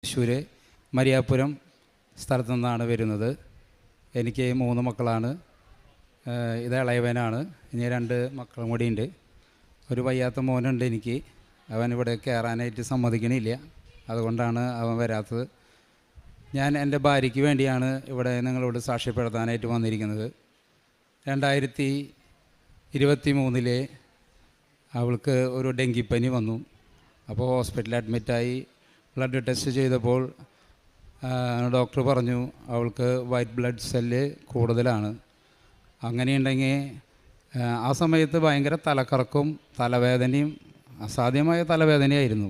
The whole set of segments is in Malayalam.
തൃശ്ശൂർ മരിയാപ്പുരം സ്ഥലത്തു നിന്നാണ് വരുന്നത്. എനിക്ക് 3 മക്കളാണ്. ഇത് ഇളയവനാണ്. ഇനി 2 മക്കളും കൂടിയുണ്ട്. ഒരു വയ്യാത്ത മോനുണ്ട് എനിക്ക്. അവൻ ഇവിടെ കയറാനായിട്ട് സമ്മതിക്കണില്ല. അതുകൊണ്ടാണ് അവൻ വരാത്തത്. ഞാൻ എൻ്റെ ഭാര്യയ്ക്ക് വേണ്ടിയാണ് ഇവിടെ നിങ്ങളോട് സാക്ഷ്യപ്പെടുത്താനായിട്ട് വന്നിരിക്കുന്നത്. 2023 അവൾക്ക് ഒരു ഡെങ്കിപ്പനി വന്നു. അപ്പോൾ ഹോസ്പിറ്റലിൽ അഡ്മിറ്റായി ബ്ലഡ് ടെസ്റ്റ് ചെയ്തപ്പോൾ ഡോക്ടർ പറഞ്ഞു അവൾക്ക് വൈറ്റ് ബ്ലഡ് സെല്ല് കൂടുതലാണ്. അങ്ങനെയുണ്ടെങ്കിൽ ആ സമയത്ത് ഭയങ്കര തലക്കറക്കും തലവേദനയും അസാധ്യമായ തലവേദനയായിരുന്നു.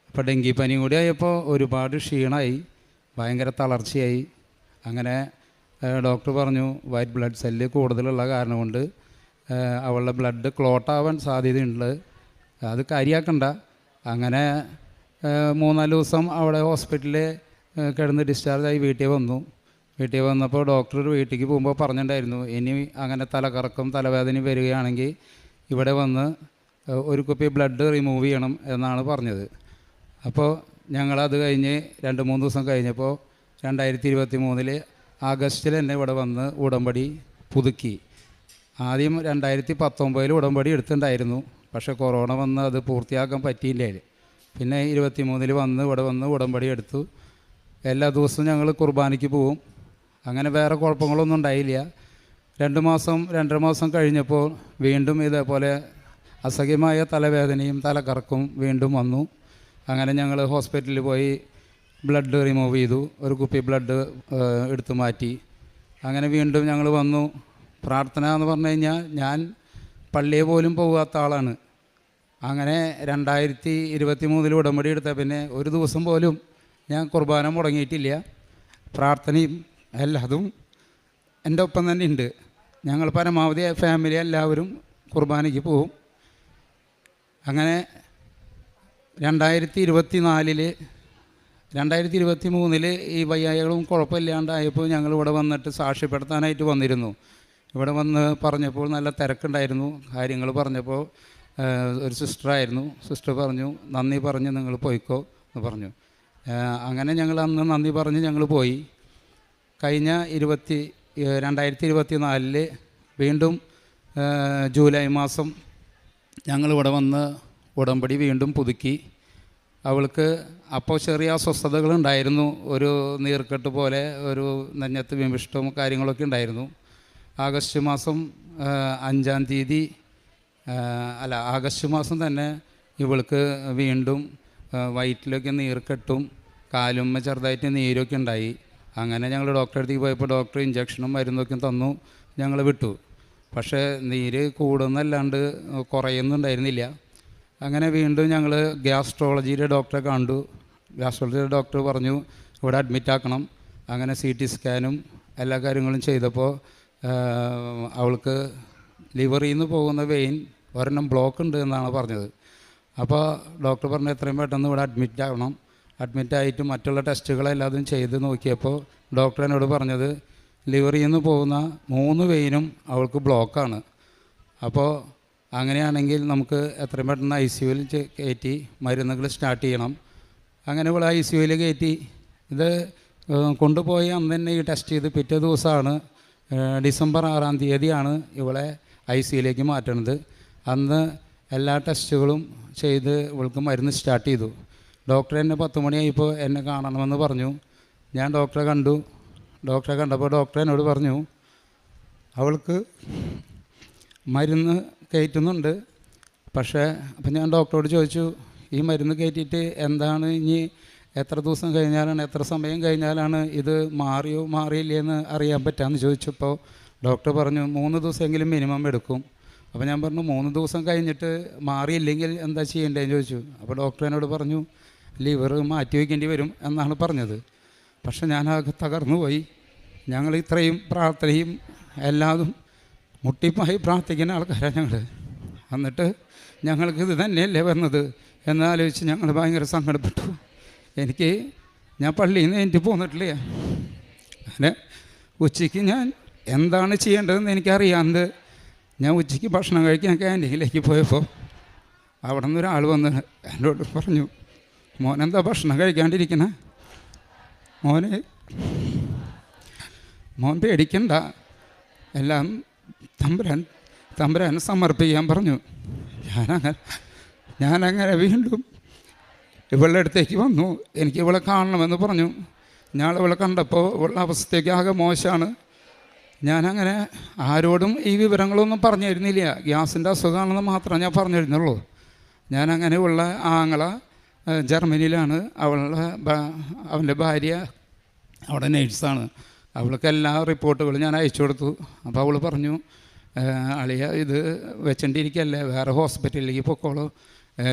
അപ്പോൾ ഡെങ്കിപ്പനിയും കൂടി ആയപ്പോൾ ഒരുപാട് ക്ഷീണമായി, ഭയങ്കര തളർച്ചയായി. അങ്ങനെ ഡോക്ടർ പറഞ്ഞു വൈറ്റ് ബ്ലഡ് സെല്ല് കൂടുതലുള്ള കാരണം കൊണ്ട് അവളുടെ ബ്ലഡ് ക്ലോട്ടാവാൻ സാധ്യതയുണ്ട്, അത് കാര്യമാക്കണ്ട. അങ്ങനെ 3-4 ദിവസം അവിടെ ഹോസ്പിറ്റലിൽ കിടന്ന് ഡിസ്ചാർജായി വീട്ടിൽ വന്നു. വീട്ടിൽ വന്നപ്പോൾ ഡോക്ടർ വീട്ടിലേക്ക് പോകുമ്പോൾ പറഞ്ഞിട്ടുണ്ടായിരുന്നു, ഇനി അങ്ങനെ തലകറക്കം തലവേദന വരികയാണെങ്കിൽ ഇവിടെ വന്ന് ഒരു കുപ്പി ബ്ലഡ് റിമൂവ് ചെയ്യണം എന്നാണ് പറഞ്ഞത്. അപ്പോൾ ഞങ്ങളത് കഴിഞ്ഞ് 2-3 ദിവസം കഴിഞ്ഞപ്പോൾ 2023 ആഗസ്റ്റിൽ തന്നെ ഇവിടെ വന്ന് ഉടമ്പടി പുതുക്കി. ആദ്യം 2019 ഉടമ്പടി എടുത്തിട്ടുണ്ടായിരുന്നു. പക്ഷേ കൊറോണ വന്ന് അത് പൂർത്തിയാക്കാൻ പറ്റിയില്ല. പിന്നെ 23 വന്ന് ഇവിടെ വന്ന് ഉടമ്പടി എടുത്തു. എല്ലാ ദിവസവും ഞങ്ങൾ കുർബാനയ്ക്ക് പോവും. അങ്ങനെ വേറെ കുഴപ്പങ്ങളൊന്നും ഉണ്ടായില്ല. 2-2.5 മാസം കഴിഞ്ഞപ്പോൾ വീണ്ടും ഇതേപോലെ അസഹ്യമായ തലവേദനയും തലകറക്കും വീണ്ടും വന്നു. അങ്ങനെ ഞങ്ങൾ ഹോസ്പിറ്റലിൽ പോയി ബ്ലഡ് റിമൂവ് ചെയ്തു. ഒരു കുപ്പി ബ്ലഡ് എടുത്തു മാറ്റി. അങ്ങനെ വീണ്ടും ഞങ്ങൾ വന്നു. പ്രാർത്ഥന എന്ന് പറഞ്ഞു കഴിഞ്ഞാൽ ഞാൻ പള്ളിയെ പോലും പോകാത്ത ആളാണ്. അങ്ങനെ 2023 ഉടമ്പടി എടുത്ത പിന്നെ ഒരു ദിവസം പോലും ഞാൻ കുർബാന മുടങ്ങിയിട്ടില്ല. പ്രാർത്ഥനയും എല്ലാതും എൻ്റെ ഒപ്പം തന്നെ ഉണ്ട്. ഞങ്ങൾ പരമാവധി ഫാമിലി എല്ലാവരും കുർബാനയ്ക്ക് പോവും. അങ്ങനെ 2023 ഈ വയ്യായ്കളും കുഴപ്പമില്ലാണ്ടായപ്പോൾ ഞങ്ങളിവിടെ വന്നിട്ട് സാക്ഷ്യപ്പെടുത്താനായിട്ട് വന്നിരുന്നു. ഇവിടെ വന്ന് പറഞ്ഞപ്പോൾ നല്ല തിരക്കുണ്ടായിരുന്നു. കാര്യങ്ങൾ പറഞ്ഞപ്പോൾ ഒരു സിസ്റ്ററായിരുന്നു. സിസ്റ്റർ പറഞ്ഞു നന്ദി പറഞ്ഞ് നിങ്ങൾ പോയിക്കോ എന്ന് പറഞ്ഞു. അങ്ങനെ ഞങ്ങൾ അന്ന് നന്ദി പറഞ്ഞ് ഞങ്ങൾ പോയി. കഴിഞ്ഞ 2024 വീണ്ടും ജൂലൈ മാസം ഞങ്ങളിവിടെ വന്ന് ഉടമ്പടി വീണ്ടും പുതുക്കി. അവൾക്ക് അപ്പോൾ ചെറിയ അസ്വസ്ഥതകളുണ്ടായിരുന്നു. ഒരു നീർക്കെട്ട് പോലെ ഒരു നെഞ്ഞത്ത് വിമിഷ്ടവും കാര്യങ്ങളൊക്കെ ഉണ്ടായിരുന്നു. ആഗസ്റ്റ് മാസം 5-ാം തീയതി ആഗസ്റ്റ് മാസം തന്നെ ഇവൾക്ക് വീണ്ടും വയറ്റിലൊക്കെ നീർക്കെട്ടും കാലുമ്മ ചെറുതായിട്ട് നീരൊക്കെ ഉണ്ടായി. അങ്ങനെ ഞങ്ങൾ ഡോക്ടറെ അടുത്തേക്ക് പോയപ്പോൾ ഡോക്ടർ ഇഞ്ചക്ഷനും മരുന്നൊക്കെ തന്നു. ഞങ്ങൾ വിട്ടു. പക്ഷേ നീര് കൂടുന്നല്ലാണ്ട് കുറയുന്നുണ്ടായിരുന്നില്ല. അങ്ങനെ വീണ്ടും ഞങ്ങൾ ഗ്യാസ്ട്രോളജിയുടെ ഡോക്ടറെ കണ്ടു. ഗ്യാസ്ട്രോളജിയുടെ ഡോക്ടർ പറഞ്ഞു ഇവിടെ അഡ്മിറ്റാക്കണം. അങ്ങനെ CT സ്കാനും എല്ലാ കാര്യങ്ങളും ചെയ്തപ്പോൾ അവൾക്ക് ലിവറിൽ നിന്ന് പോകുന്ന വെയിൻ ഒരെണ്ണം ബ്ലോക്ക് ഉണ്ട് എന്നാണ് പറഞ്ഞത്. അപ്പോൾ ഡോക്ടർ പറഞ്ഞു എത്രയും പെട്ടെന്ന് ഇവിടെ അഡ്മിറ്റാകണം. അഡ്മിറ്റായിട്ട് മറ്റുള്ള ടെസ്റ്റുകളെല്ലാതും ചെയ്ത് നോക്കിയപ്പോൾ ഡോക്ടർ എന്നോട് പറഞ്ഞത് ലിവറിൽ നിന്ന് പോകുന്ന 3 വെയിനും അവൾക്ക് ബ്ലോക്കാണ്. അപ്പോൾ അങ്ങനെയാണെങ്കിൽ നമുക്ക് എത്രയും പെട്ടെന്ന് ICUവിൽ കയറ്റി മരുന്നുകൾ സ്റ്റാർട്ട് ചെയ്യണം. അങ്ങനെ ഇവിടെ ICUവിൽ കയറ്റി. ഇത് കൊണ്ടുപോയി അന്ന് തന്നെ ഈ ടെസ്റ്റ് ചെയ്ത് പിറ്റേ ദിവസമാണ് ഡിസംബർ 6-ാം തീയതിയാണ് ഇവളെ ICUവിലേക്ക് മാറ്റണത്. അന്ന് എല്ലാ ടെസ്റ്റുകളും ചെയ്ത് ഇവൾക്ക് മരുന്ന് സ്റ്റാർട്ട് ചെയ്തു. ഡോക്ടർ എന്നെ 10 മണിയായപ്പോൾ എന്നെ കാണണമെന്ന് പറഞ്ഞു. ഞാൻ ഡോക്ടറെ കണ്ടു. ഡോക്ടറെ കണ്ടപ്പോൾ ഡോക്ടർ എന്നോട് പറഞ്ഞു അവൾക്ക് മരുന്ന് കയറ്റുന്നുണ്ട്. പക്ഷേ അപ്പം ഞാൻ ഡോക്ടറോട് ചോദിച്ചു ഈ മരുന്ന് കയറ്റിയിട്ട് എന്താണ് ഇനി എത്ര ദിവസം കഴിഞ്ഞാലാണ് എത്ര സമയം കഴിഞ്ഞാലാണ് ഇത് മാറിയോ മാറിയില്ലേന്ന് അറിയാൻ പറ്റാമെന്ന് ചോദിച്ചപ്പോൾ ഡോക്ടർ പറഞ്ഞു 3 ദിവസമെങ്കിലും മിനിമം എടുക്കും. അപ്പോൾ ഞാൻ പറഞ്ഞു 3 ദിവസം കഴിഞ്ഞിട്ട് മാറിയില്ലെങ്കിൽ എന്താ ചെയ്യേണ്ടതെന്ന് ചോദിച്ചു. അപ്പോൾ ഡോക്ടർ എന്നോട് പറഞ്ഞു ലിവർ മാറ്റി വയ്ക്കേണ്ടി വരും എന്നാണ് പറഞ്ഞത്. പക്ഷെ ഞാനാകെ തകർന്നു പോയി. ഞങ്ങൾ ഇത്രയും പ്രാർത്ഥനയും എല്ലാതും മുട്ടിപ്പായി പ്രാർത്ഥിക്കുന്ന ആൾക്കാരാണ് ഞങ്ങൾ. എന്നിട്ട് ഞങ്ങൾക്കിത് തന്നെയല്ലേ വന്നത് എന്നാലോചിച്ച് ഞങ്ങൾ ഭയങ്കര സങ്കടപ്പെട്ടു. ഞാൻ പള്ളിയിൽ നിന്ന് എനിക്ക് പോന്നിട്ടില്ല. അങ്ങനെ ഉച്ചയ്ക്ക് ഞാൻ എന്താണ് ചെയ്യേണ്ടതെന്ന് എനിക്കറിയാണ്ട് ഞാൻ ഉച്ചയ്ക്ക് ഭക്ഷണം കഴിക്കാൻ ക്യാൻറ്റീനിലേക്ക് പോയപ്പോൾ അവിടെ നിന്ന് ഒരാൾ വന്ന് എന്നോട് പറഞ്ഞു മോനെന്താ ഭക്ഷണം കഴിക്കാണ്ടിരിക്കണേ? മോൻ പേടിക്കണ്ട, എല്ലാം തമ്പുരാൻ സമർപ്പിക്കാൻ പറഞ്ഞു. ഞാനങ്ങനെ വീണ്ടും ഇവളുടെ അടുത്തേക്ക് വന്നു. എനിക്ക് ഇവളെ കാണണമെന്ന് പറഞ്ഞു. ഞാൻ ഇവളെ കണ്ടപ്പോൾ ഇവളുടെ അവസ്ഥയ്ക്ക് ആകെ മോശമാണ്. ഞാനങ്ങനെ ആരോടും ഈ വിവരങ്ങളൊന്നും പറഞ്ഞു തരുന്നില്ല. ഗ്യാസിൻ്റെ അസുഖമാണെന്ന് മാത്രമേ ഞാൻ പറഞ്ഞു തരുന്നുള്ളൂ. ഞാനങ്ങനെ ഉള്ള ആങ്ങള ജർമ്മനിയിലാണ്. അവൻ്റെ ഭാര്യ അവിടെ നേഴ്സാണ്. അവൾക്ക് എല്ലാ റിപ്പോർട്ടുകളും ഞാൻ അയച്ചു കൊടുത്തു. അപ്പോൾ അവൾ പറഞ്ഞു, അളിയ ഇത് വെച്ചോണ്ടിരിക്കല്ലേ, വേറെ ഹോസ്പിറ്റലിലേക്ക് പൊക്കോളൂ,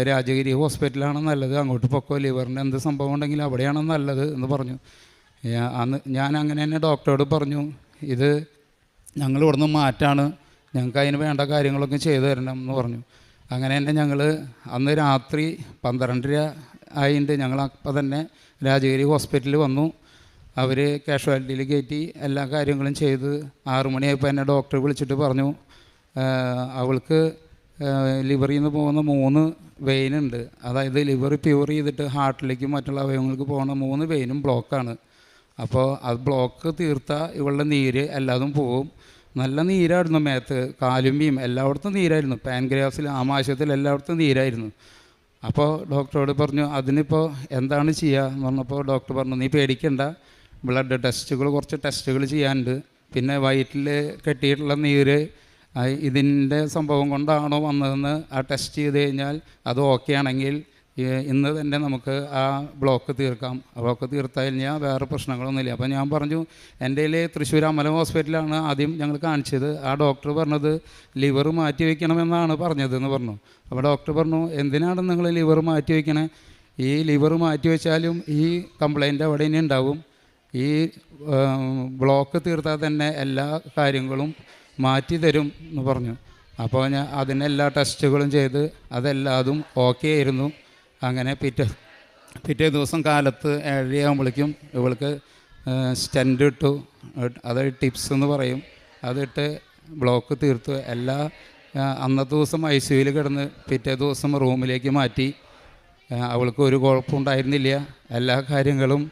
രാജഗിരി ഹോസ്പിറ്റലാണ് നല്ലത്, അങ്ങോട്ട് പൊക്കോ, ലിവറിൻ്റെ എന്ത് സംഭവം ഉണ്ടെങ്കിലും അവിടെയാണ് നല്ലത് എന്ന് പറഞ്ഞു. അന്ന് ഞാൻ അങ്ങനെ തന്നെ ഡോക്ടറോട് പറഞ്ഞു, ഇത് ഞങ്ങൾ ഇവിടുന്ന് മാറ്റാണ്, ഞങ്ങൾക്ക് അതിന് വേണ്ട കാര്യങ്ങളൊക്കെ ചെയ്തു തരണം എന്ന് പറഞ്ഞു. അങ്ങനെ തന്നെ ഞങ്ങൾ അന്ന് രാത്രി 12:30 ആയിട്ട് ഞങ്ങൾ അപ്പം തന്നെ രാജഗിരി ഹോസ്പിറ്റലിൽ വന്നു. അവർ കാഷ്വാലിറ്റിയിൽ കയറ്റി എല്ലാ കാര്യങ്ങളും ചെയ്ത് 6 മണിയായപ്പോൾ എന്നെ ഡോക്ടർ വിളിച്ചിട്ട് പറഞ്ഞു, അവൾക്ക് ലിവറിൽ നിന്ന് പോകുന്ന 3 വെയിനുണ്ട്. അതായത് ലിവർ പ്യൂർ ചെയ്തിട്ട് ഹാർട്ടിലേക്കും മറ്റുള്ള അവയവങ്ങൾക്ക് പോകുന്ന 3 വെയിനും ബ്ലോക്കാണ്. അപ്പോൾ അത് ബ്ലോക്ക് തീർത്താൽ ഇവളുടെ നീര് എല്ലാതും പോവും. നല്ല നീരായിരുന്നു, മേത്ത് കാലുമ്പിയും എല്ലായിടത്തും നീരായിരുന്നു, പാൻക്രിയാസിൽ ആമാശയത്തിൽ എല്ലായിടത്തും നീരായിരുന്നു. അപ്പോൾ ഡോക്ടറോട് പറഞ്ഞു, അതിനിപ്പോൾ എന്താണ് ചെയ്യുക എന്ന് പറഞ്ഞപ്പോൾ ഡോക്ടർ പറഞ്ഞു, നീ പേടിക്കണ്ട, ബ്ലഡ് ടെസ്റ്റുകൾ കുറച്ച് ടെസ്റ്റുകൾ ചെയ്യാനുണ്ട്. പിന്നെ വയറ്റിൽ കെട്ടിയിട്ടുള്ള നീര് ഇതിൻ്റെ സംഭവം കൊണ്ടാണോ വന്നതെന്ന് ആ ടെസ്റ്റ് ചെയ്ത് കഴിഞ്ഞാൽ അത് ഓക്കെ ആണെങ്കിൽ ഇന്ന് തന്നെ നമുക്ക് ആ ബ്ലോക്ക് തീർക്കാം. ബ്ലോക്ക് തീർത്ത് കഴിഞ്ഞാൽ വേറെ പ്രശ്നങ്ങളൊന്നുമില്ല. അപ്പോൾ ഞാൻ പറഞ്ഞു, എൻ്റെ തൃശ്ശൂർ അമല ഹോസ്പിറ്റലാണ് ആദ്യം ഞങ്ങൾ കാണിച്ചത്. ആ ഡോക്ടർ പറഞ്ഞത് ലിവർ മാറ്റി വയ്ക്കണമെന്നാണ് പറഞ്ഞതെന്ന് പറഞ്ഞു. അപ്പോൾ ഡോക്ടർ പറഞ്ഞു, എന്തിനാണ് നിങ്ങൾ ലിവർ മാറ്റി വയ്ക്കണേ? ഈ ലിവർ മാറ്റി വെച്ചാലും ഈ കംപ്ലൈൻറ്റ് അവിടെ ഇനി ഉണ്ടാവും. ഈ ബ്ലോക്ക് തീർത്താൽ തന്നെ എല്ലാ കാര്യങ്ങളും മാറ്റി തരും എന്ന് പറഞ്ഞു. അപ്പോൾ ഞാൻ അതിനെല്ലാ ടെസ്റ്റുകളും ചെയ്ത് അതെല്ലാതും ഓക്കെ ആയിരുന്നു. അങ്ങനെ പിറ്റേ ദിവസം കാലത്ത് 7:30 ആകുമ്പോഴേക്കും ഇവൾക്ക് സ്റ്റെൻറ്റ് ഇട്ടു. അത് ടിപ്സ് എന്ന് പറയും. അതിട്ട് ബ്ലോക്ക് തീർത്തു. അന്നത്തെ ദിവസം ICUവിൽ കിടന്ന് പിറ്റേ ദിവസം റൂമിലേക്ക് മാറ്റി. അവൾക്ക് ഒരു കുഴപ്പമുണ്ടായിരുന്നില്ല. എല്ലാ കാര്യങ്ങളും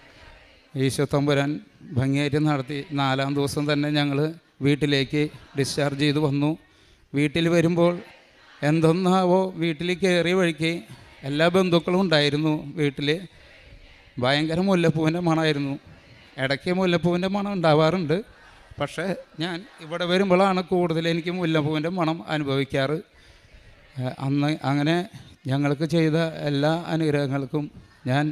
ഈശോ തമ്പുരാൻ ഭംഗിയായിട്ട് നടത്തി. 4-ാം ദിവസം തന്നെ ഞങ്ങൾ വീട്ടിലേക്ക് ഡിസ്ചാർജ് ചെയ്ത് വന്നു. വീട്ടിൽ വരുമ്പോൾ എന്തൊന്നാവോ വീട്ടിൽ കയറിയ വഴിക്ക് എല്ലാ ബന്ധുക്കളും ഉണ്ടായിരുന്നു. വീട്ടിൽ ഭയങ്കര മുല്ലപ്പൂവിൻ്റെ മണമായിരുന്നു. ഇടയ്ക്ക് മുല്ലപ്പൂവിൻ്റെ മണം ഉണ്ടാവാറുണ്ട്, പക്ഷേ ഞാൻ ഇവിടെ വരുമ്പോഴാണ് കൂടുതൽ എനിക്ക് മുല്ലപ്പൂവിൻ്റെ മണം അനുഭവിക്കാറ്. അന്ന് അങ്ങനെ ഞങ്ങൾക്ക് ചെയ്ത എല്ലാ അനുഗ്രഹങ്ങൾക്കും ഞാൻ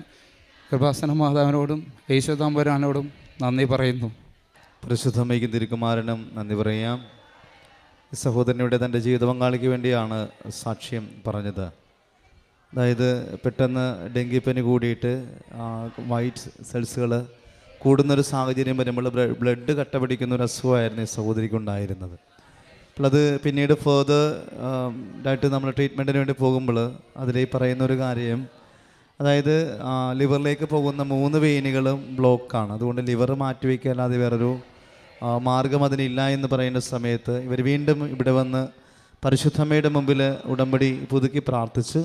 കൃപാസന മാതാവിനോടും യേശു തമ്പുരാനോടും നന്ദി പറയുന്നു. പരിശുദ്ധമ്മയ്ക്കും തിരുക്കുമാരനും നന്ദി പറയാം. സഹോദരനിവിടെ തൻ്റെ ജീവിത പങ്കാളിക്ക് വേണ്ടിയാണ് സാക്ഷ്യം പറഞ്ഞത്. അതായത് പെട്ടെന്ന് ഡെങ്കിപ്പനി കൂടിയിട്ട് വൈറ്റ് സെൽസുകൾ കൂടുന്നൊരു സാഹചര്യം വരുമ്പോൾ ബ്ലഡ് കട്ട പിടിക്കുന്ന ഒരു അസുഖമായിരുന്നു ഈ സഹോദരിക്കുണ്ടായിരുന്നത്. അപ്പോൾ അത് പിന്നീട് ആയിട്ട് നമ്മൾ ട്രീറ്റ്മെൻറ്റിന് വേണ്ടി പോകുമ്പോൾ അതിൽ പറയുന്നൊരു കാര്യം, അതായത് ലിവറിലേക്ക് പോകുന്ന 3 വെയിനുകളും ബ്ലോക്കാണ്. അതുകൊണ്ട് ലിവർ മാറ്റിവെക്കുക അല്ലാതെ വേറൊരു മാർഗം അതിനില്ല എന്ന് പറയുന്ന സമയത്ത് ഇവർ വീണ്ടും ഇവിടെ വന്ന് പരിശുദ്ധമ്മയുടെ മുമ്പിൽ ഉടമ്പടി പുതുക്കി പ്രാർത്ഥിച്ചു.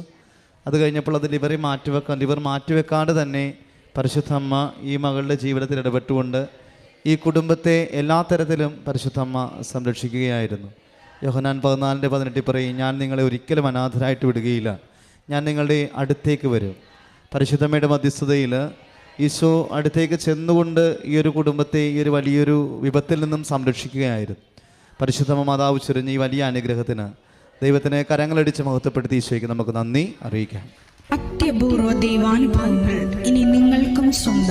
അത് കഴിഞ്ഞപ്പോൾ അത് ലിവർ മാറ്റിവെക്കാണ്ട് തന്നെ പരിശുദ്ധമ്മ ഈ മകളുടെ ജീവിതത്തിൽ ഇടപെട്ടുകൊണ്ട് ഈ കുടുംബത്തെ എല്ലാ തരത്തിലും പരിശുദ്ധമ്മ സംരക്ഷിക്കുകയായിരുന്നു. യോഹന്നാൻ 14:18 പറയും, ഞാൻ നിങ്ങളെ ഒരിക്കലും അനാഥരായിട്ട് വിടുകയില്ല, ഞാൻ നിങ്ങളുടെ അടുത്തേക്ക് വരും. പരിശുദ്ധമ്മയുടെ മധ്യസ്ഥതയിൽ ഈശോ അടുത്തേക്ക് ചെന്നുകൊണ്ട് ഈ ഒരു കുടുംബത്തെ ഈ ഒരു വലിയൊരു വിപത്തിൽ നിന്നും സംരക്ഷിക്കുകയായിരുന്നു. പരിശുദ്ധമ്മ മാതാവ് ചൊരിഞ്ഞ ഈ വലിയ അനുഗ്രഹത്തിന് ദൈവത്തിനെ കരങ്ങളടിച്ച് മഹത്വപ്പെടുത്തി ഈശോയ്ക്ക് നമുക്ക് നന്ദി അറിയിക്കാം. അത്യപൂർവ ദൈവാനുഭവങ്ങൾ ഇനി നിങ്ങൾക്കും സ്വന്തം.